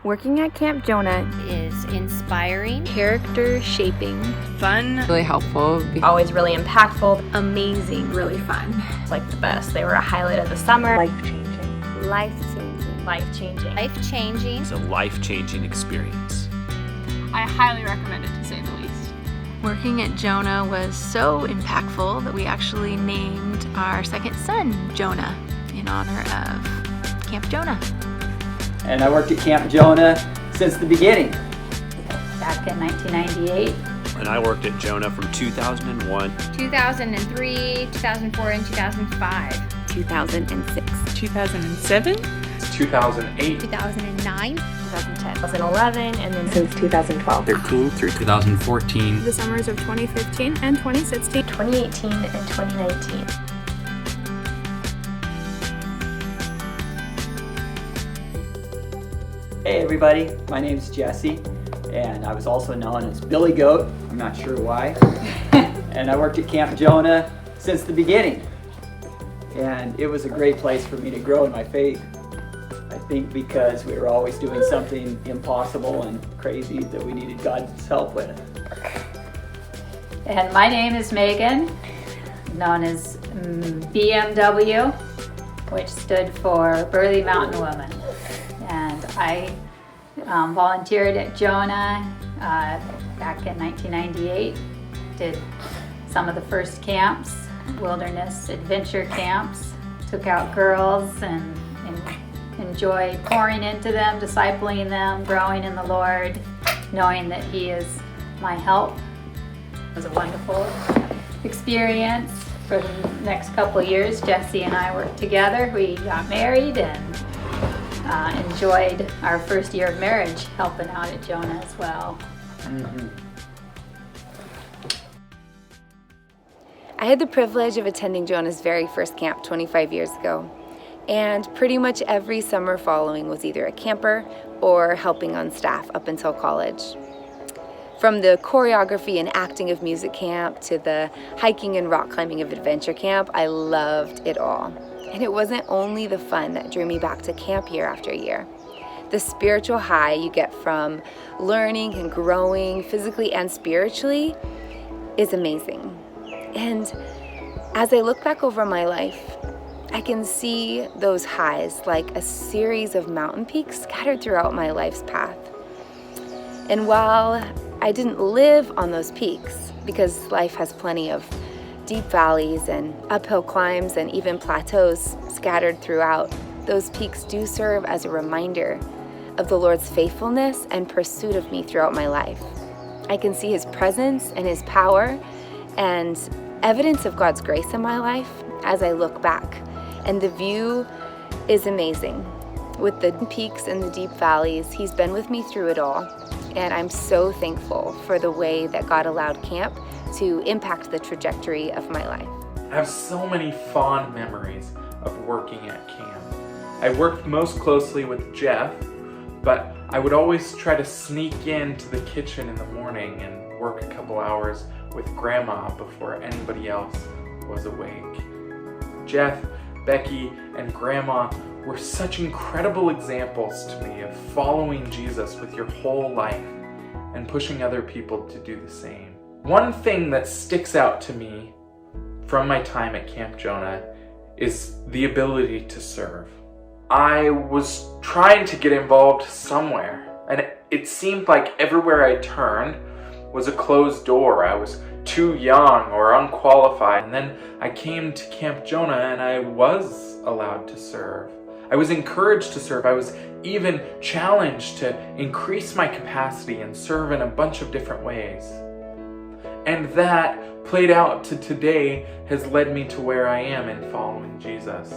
Working at Camp Jonah is inspiring, character shaping, fun, really helpful, always really impactful, amazing, really fun. It's like the best. They were a highlight of the summer. Life-changing. Life-changing. Life-changing. Life-changing. It's a life-changing experience. I highly recommend it, to say the least. Working at Jonah was so impactful that we actually named our second son Jonah in honor of Camp Jonah. And I worked at Camp Jonah since the beginning. Back in 1998. And I worked at Jonah from 2001, 2003, 2004, and 2005. 2006. 2007. 2008. 2009. 2010. 2011, and then Since 2012. 13 through 2014. The summers of 2015 and 2016. 2018 and 2019. Hey everybody, my name's Jesse, and I was also known as Billy Goat. I'm not sure why. And I worked at Camp Jonah since the beginning. And it was a great place for me to grow in my faith. I think because we were always doing something impossible and crazy that we needed God's help with. And my name is Megan, known as BMW, which stood for Burley Mountain Woman. And I volunteered at Jonah back in 1998, did some of the first camps, wilderness adventure camps, took out girls and enjoyed pouring into them, discipling them, growing in the Lord, knowing that He is my help. It was a wonderful experience. For the next couple of years, Jesse and I worked together. We got married and enjoyed our first year of marriage helping out at Jonah as well. I had the privilege of attending Jonah's very first camp 25 years ago. And pretty much every summer following was either a camper or helping on staff up until college. From the choreography and acting of music camp to the hiking and rock climbing of adventure camp, I loved it all. And it wasn't only the fun that drew me back to camp year after year. The spiritual high you get from learning and growing physically and spiritually is amazing. And as I look back over my life, I can see those highs like a series of mountain peaks scattered throughout my life's path. And while I didn't live on those peaks, because life has plenty of deep valleys and uphill climbs and even plateaus scattered throughout, those peaks do serve as a reminder of the Lord's faithfulness and pursuit of me throughout my life. I can see His presence and His power and evidence of God's grace in my life as I look back. And the view is amazing. With the peaks and the deep valleys, He's been with me through it all. And I'm so thankful for the way that God allowed camp to impact the trajectory of my life. I have so many fond memories of working at camp. I worked most closely with Jeff, but I would always try to sneak into the kitchen in the morning and work a couple hours with Grandma before anybody else was awake. Jeff, Becky, and Grandma were such incredible examples to me of following Jesus with your whole life and pushing other people to do the same. One thing that sticks out to me from my time at Camp Jonah is the ability to serve. I was trying to get involved somewhere, and it seemed like everywhere I turned was a closed door. I was too young or unqualified. And then I came to Camp Jonah and I was allowed to serve. I was encouraged to serve. I was even challenged to increase my capacity and serve in a bunch of different ways. And that played out to today has led me to where I am in following Jesus.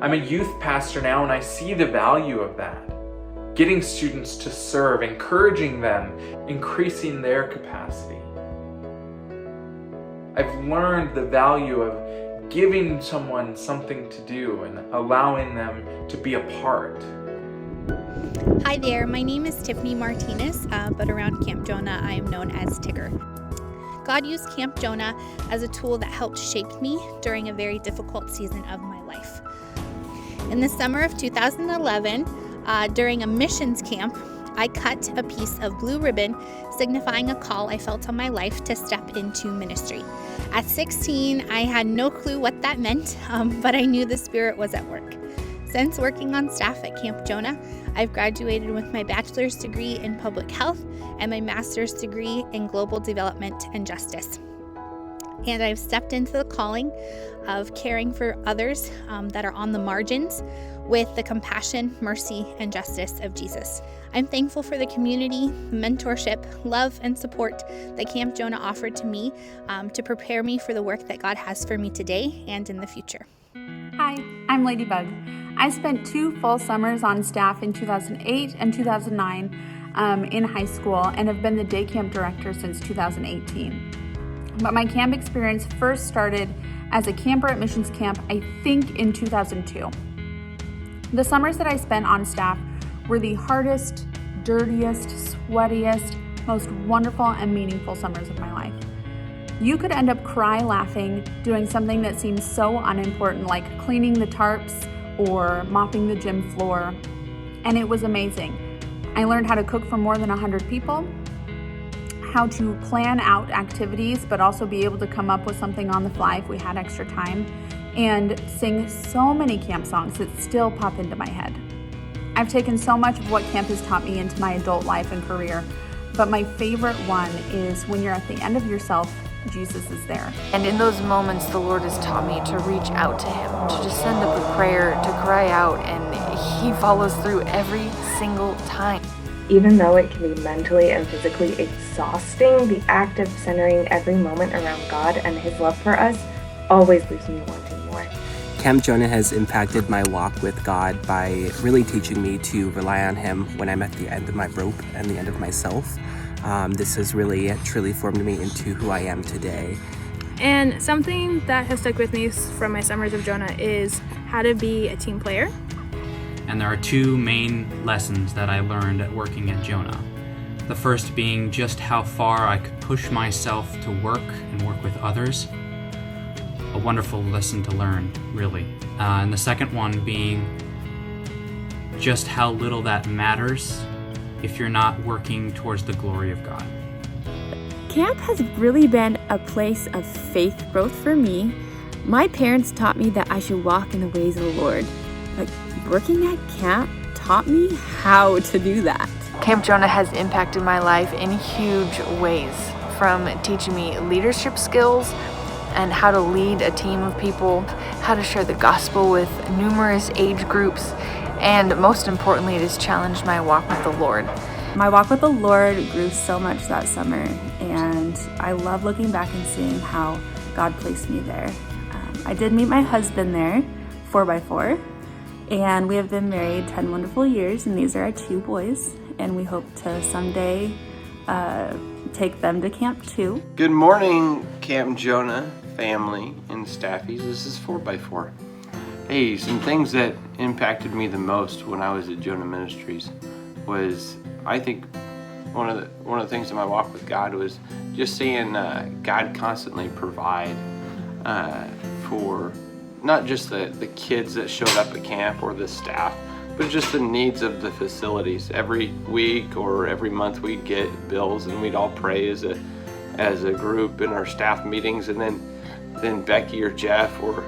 I'm a youth pastor now and I see the value of that. Getting students to serve, encouraging them, increasing their capacity. I've learned the value of giving someone something to do and allowing them to be a part. Hi there, my name is Tiffany Martinez, but around Camp Jonah I am known as Tigger. God used Camp Jonah as a tool that helped shape me during a very difficult season of my life. In the summer of 2011, During a missions camp, I cut a piece of blue ribbon signifying a call I felt on my life to step into ministry. At 16, I had no clue what that meant, but I knew the Spirit was at work. Since working on staff at Camp Jonah, I've graduated with my bachelor's degree in public health and my master's degree in global development and justice. And I've stepped into the calling of caring for others that are on the margins with the compassion, mercy, and justice of Jesus. I'm thankful for the community, mentorship, love, and support that Camp Jonah offered to me to prepare me for the work that God has for me today and in the future. Hi, I'm Ladybug. I spent 2 full summers on staff in 2008 and 2009 in high school and have been the day camp director since 2018. But my camp experience first started as a camper at missions camp, I think in 2002. The summers that I spent on staff were the hardest, dirtiest, sweatiest, most wonderful and meaningful summers of my life. You could end up cry laughing doing something that seems so unimportant, like cleaning the tarps or mopping the gym floor, and it was amazing. I learned how to cook for more than 100 people, how to plan out activities but also be able to come up with something on the fly if we had extra time, and sing so many camp songs that still pop into my head. I've taken so much of what camp has taught me into my adult life and career, but my favorite one is when you're at the end of yourself, Jesus is there. And in those moments, the Lord has taught me to reach out to Him, to just send up a prayer, to cry out, and He follows through every single time. Even though it can be mentally and physically exhausting, the act of centering every moment around God and His love for us always leaves me wanting more. Camp Jonah has impacted my walk with God by really teaching me to rely on Him when I'm at the end of my rope and the end of myself. This has really truly formed me into who I am today. And something that has stuck with me from my summers of Jonah is how to be a team player. And there are 2 main lessons that I learned at working at Jonah. The first being just how far I could push myself to work and work with others. A wonderful lesson to learn, really. And the second one being just how little that matters if you're not working towards the glory of God. Camp has really been a place of faith growth for me. My parents taught me that I should walk in the ways of the Lord. But working at camp taught me how to do that. Camp Jonah has impacted my life in huge ways, from teaching me leadership skills and how to lead a team of people, how to share the gospel with numerous age groups, and most importantly, it has challenged my walk with the Lord. My walk with the Lord grew so much that summer, and I love looking back and seeing how God placed me there. I did meet my husband there, 4x4, and we have been married 10 wonderful years, and these are our 2 boys, and we hope to someday take them to camp too. Good morning, Camp Jonah family and staffies. This is 4x4. Hey, some things that impacted me the most when I was at Jonah Ministries was, I think, one of the things in my walk with God was just seeing God constantly provide for not just the kids that showed up at camp or the staff, but just the needs of the facilities. Every week or every month we'd get bills and we'd all pray as a group in our staff meetings, and then Becky or Jeff or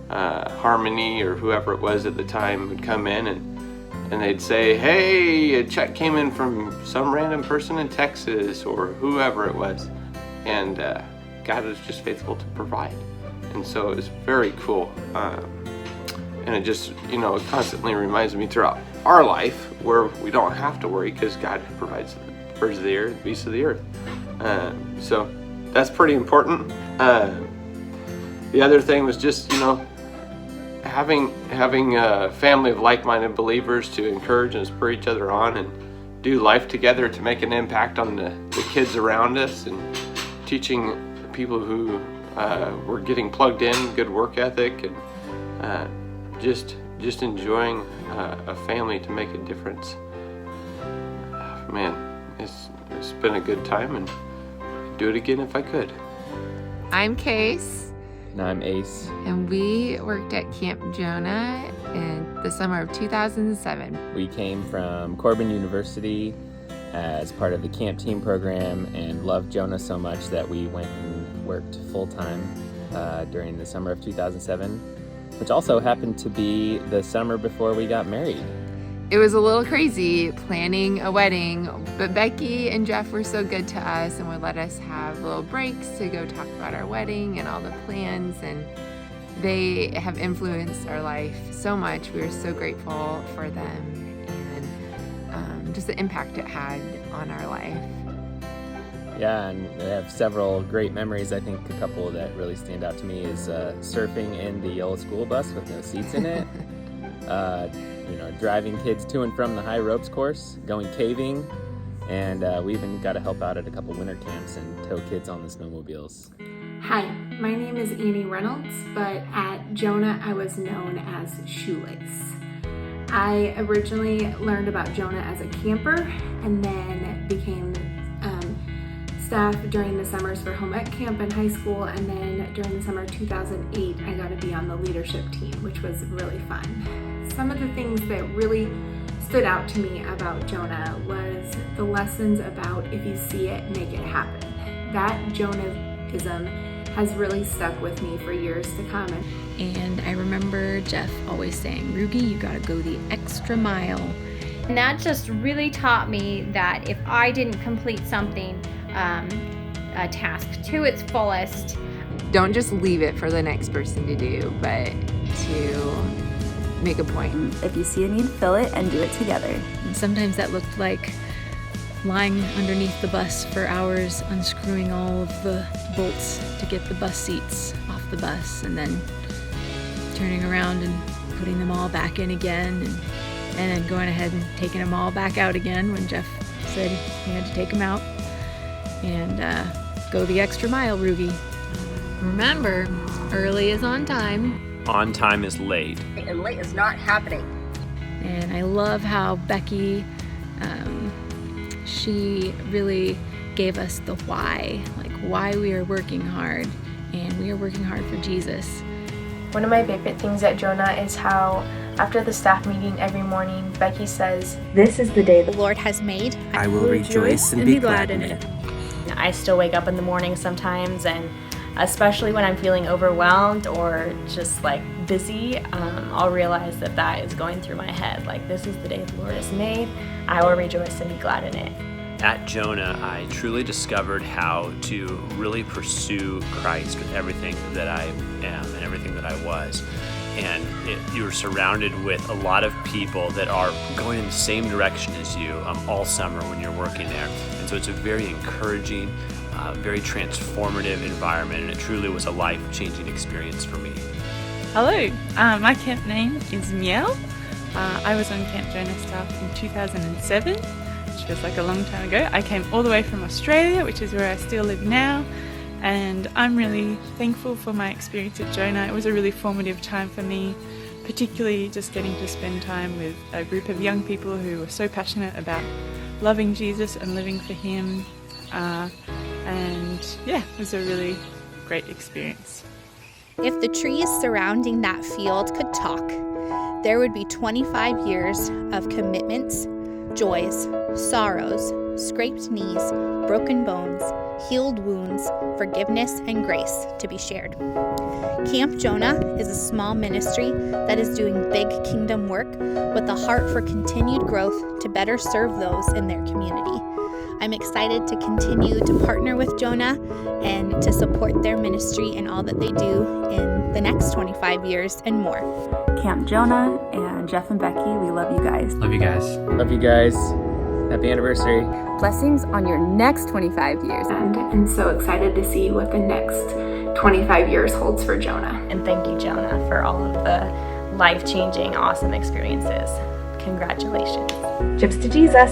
Harmony or whoever it was at the time would come in and they'd say, hey, a check came in from some random person in Texas or whoever it was, and God was just faithful to provide. And so it was very cool, and it just, it constantly reminds me throughout our life where we don't have to worry because God provides the birds of the air, the beasts of the earth. So that's pretty important. The other thing was just, having a family of like-minded believers to encourage and spur each other on and do life together to make an impact on the kids around us, and teaching people who were getting plugged in, good work ethic, and just enjoying a family to make a difference. Man, it's been a good time, and I'd do it again if I could. I'm Case. And I'm Ace. And we worked at Camp Jonah in the summer of 2007. We came from Corbin University as part of the camp team program and loved Jonah so much that we went and worked full-time during the summer of 2007, which also happened to be the summer before we got married. It was a little crazy planning a wedding, but Becky and Jeff were so good to us and would let us have little breaks to go talk about our wedding and all the plans, and they have influenced our life so much. We are so grateful for them and just the impact it had on our life. Yeah, and we have several great memories. I think a couple that really stand out to me is surfing in the yellow school bus with no seats in it. Driving kids to and from the high ropes course, going caving, and we even got to help out at a couple winter camps and tow kids on the snowmobiles. Hi, my name is Annie Reynolds, but at Jonah I was known as Shoelace. I originally learned about Jonah as a camper and then became staff during the summers for home ec camp in high school, and then during the summer of 2008 I got to be on the leadership team, which was really fun. Some of the things that really stood out to me about Jonah was the lessons about if you see it, make it happen. That Jonah-ism has really stuck with me for years to come. And I remember Jeff always saying, Rugi, you gotta go the extra mile. And that just really taught me that if I didn't complete something, a task to its fullest. Don't just leave it for the next person to do, but to make a point. If you see a need, fill it and do it together. And sometimes that looked like lying underneath the bus for hours, unscrewing all of the bolts to get the bus seats off the bus, and then turning around and putting them all back in again, and then going ahead and taking them all back out again when Jeff said he had to take them out. And go the extra mile, Rugi. Remember, early is on time. On time is late. And late is not happening. And I love how Becky, she really gave us the why, like why we are working hard, and we are working hard for Jesus. One of my favorite things at Jonah is how after the staff meeting every morning, Becky says, "This is the day the Lord has made. I will rejoice and be glad in it." I still wake up in the morning sometimes, and especially when I'm feeling overwhelmed or just like busy, I'll realize that that is going through my head. Like, this is the day the Lord has made. I will rejoice and be glad in it. At Jonah, I truly discovered how to really pursue Christ with everything that I am and everything that I was. And you're surrounded with a lot of people that are going in the same direction as you all summer when you're working there. And so it's a very encouraging, very transformative environment, and it truly was a life-changing experience for me. Hello, my camp name is Miel. I was on Camp Jonah staff in 2007, which feels like a long time ago. I came all the way from Australia, which is where I still live now. And I'm really thankful for my experience at Jonah. It was a really formative time for me, particularly just getting to spend time with a group of young people who were so passionate about loving Jesus and living for Him. And yeah, it was a really great experience. If the trees surrounding that field could talk, there would be 25 years of commitments, joys, sorrows, scraped knees, broken bones, healed wounds, forgiveness, and grace to be shared. Camp Jonah is a small ministry that is doing big kingdom work with a heart for continued growth to better serve those in their community. I'm excited to continue to partner with Jonah and to support their ministry and all that they do in the next 25 years and more. Camp Jonah and Jeff and Becky, we love you guys. Love you guys. Love you guys. Happy anniversary. Blessings on your next 25 years. And so excited to see what the next 25 years holds for Jonah. And thank you, Jonah, for all of the life-changing, awesome experiences. Congratulations. Chips to Jesus.